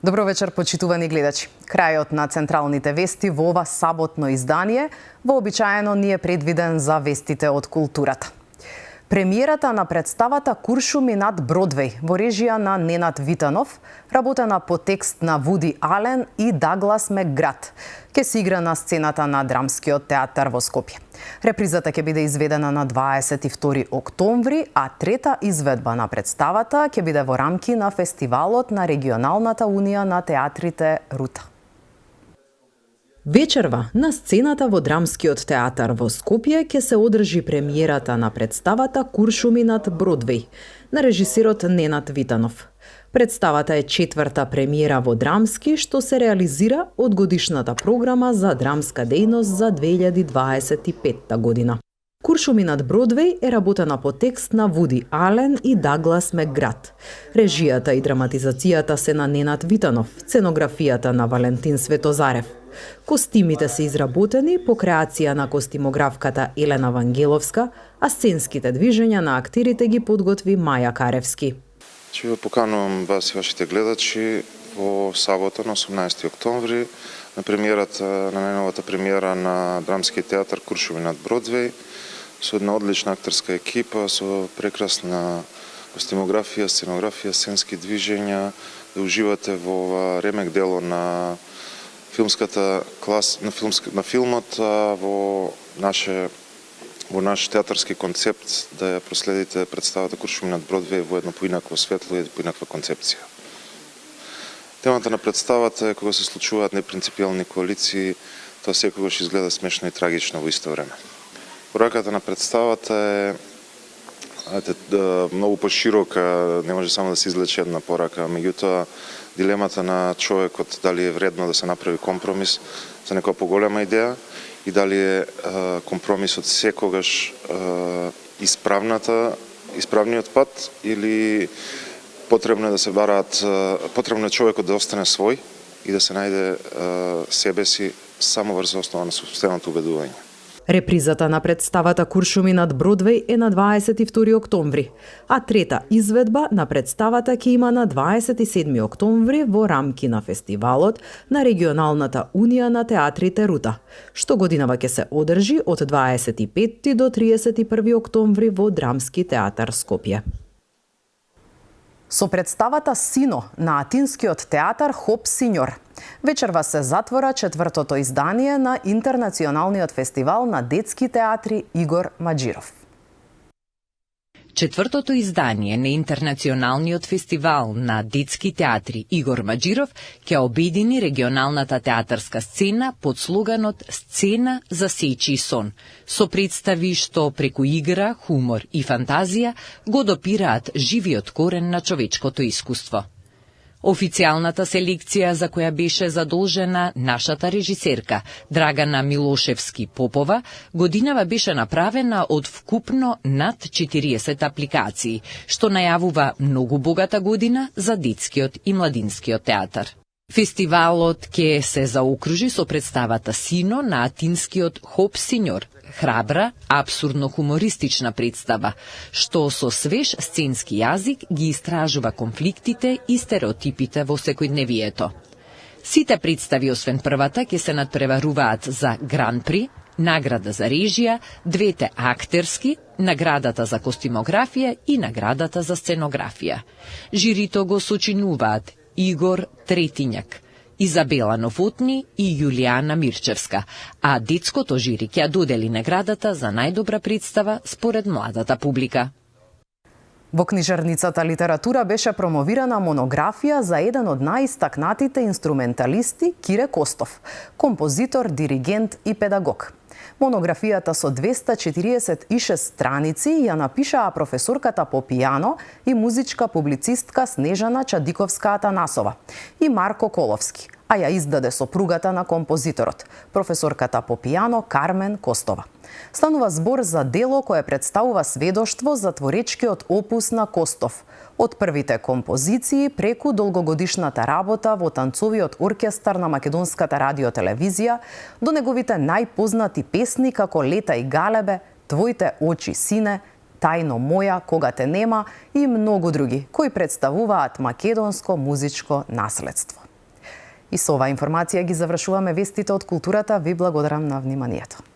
Добро вечер, почитувани гледачи. Крајот на централните вести во ова саботно издание вообичаено ни е предвиден за вестите од културата. Премиерата на представата Куршуми над Бродвеј во режија на Ненад Витанов, работена по текст на Вуди Ален и Даглас Мекград, ќе се игра на сцената на Драмскиот театар во Скопје. Репризата ќе биде изведена на 22 октомври, а трета изведба на представата ќе биде во рамки на фестивалот на Регионалната унија на театрите Рута. Вечерва на сцената во Драмскиот театар во Скопје ќе се одржи премиерата на представата Куршуми над Бродвеј на режисерот Ненад Витанов. Представата е четврта премиера во Драмски, што се реализира од годишната програма за драмска дејност за 2025 година. Куршуми над Бродвеј е работена по текст на Вуди Ален и Даглас Мекград. Режијата и драматизацијата се на Ненад Витанов, сценографијата на Валентин Светозарев. Костимите се изработени по креација на костимографката Елена Вангеловска, а сценските движења на актерите ги подготви Маја Каревски. Ве поканувам вас и вашите гледачи во сабота на 18 октомври на премиерата на најновата премиера на Драмскиот театар Куршуми над Бродвеј со една одлична актерска екипа, со прекрасна костимографија, сценографија, сценски движења, да уживате во ова ремек дело на филмската клас на филмот во наш театарски концепт, да ја проследите представата Куршуми над Бродвеј во едно поинакво светло и поинаква концепција. Темата на представата е кога се случуваат непринципијални коалиции, тоа секогаш изгледа смешно и трагично во исто време. Пораката на представата е многу поширока, не може само да се излече една порака, меѓутоа дилемата на човекот дали е вредно да се направи компромис за некоја поголема идеја и дали е компромисот секогаш исправниот пат или потребно е да се бараат, потребно е човекот да остане свој и да се најде себе си само врз основа на собственото убедување. Репризата на представата Куршуми над Бродвеј е на 22 октомври, а трета изведба на представата ќе има на 27 октомври во рамки на фестивалот на Регионалната унија на театрите Рута, што годинава ќе се одржи од 25 до 31 октомври во Драмски театар Скопје. Со представата Сино на Атинскиот театар Хоп Синьор вечерва се затвора четвртото издание на Интернационалниот фестивал на детски театри Игор Маџиров. Четвртото издание на Интернационалниот фестивал на детски театри Игор Маџиров ќе обедини регионалната театарска сцена под слоганот «Сцена за сеќи сон», со представи што преку игра, хумор и фантазија го допираат живиот корен на човечкото искуство. Официјалната селекција за која беше задолжена нашата режисерка Драгана Милошевски Попова годинава беше направена од вкупно над 40 апликации, што најавува многу богата година за детскиот и младинскиот театар. Фестивалот ќе се заокружи со представата Сино на атинскиот Хоп Синьор, храбра, абсурдно-хумористична представа, што со свеж сценски јазик ги истражува конфликтите и стереотипите во секојдневието. Сите представи, освен првата, ќе се надпреваруваат за Гран-при, награда за режија, двете актерски, наградата за костимографија и наградата за сценографија. Жирито го сочинуваат Игор Третињак, Изабела Новотни и Јулијана Мирчевска, а детското жири ќе додели наградата за најдобра представа според младата публика. Во книжарницата литература беше промовирана монографија за еден од најистакнатите инструменталисти Кире Костов, композитор, диригент и педагог. Монографијата со 246 страници ја напишаа професорката по пијано и музичка публицистка Снежана Чадиковска-Атанасова и Марко Коловски, а ја издаде сопругата на композиторот, професорката по пијано Кармен Костова. Станува збор за дело кое представува сведоштво за творечкиот опус на Костов, од првите композиции преку долгогодишната работа во танцовиот оркестар на Македонската радиотелевизија до неговите најпознати песни како Лета и галебе, Твоите очи сине, Тајно моја, Кога те нема и многу други, кои представуваат македонско музичко наследство. И со оваа информација ги завршуваме вестите од културата. Ви благодарам на вниманието.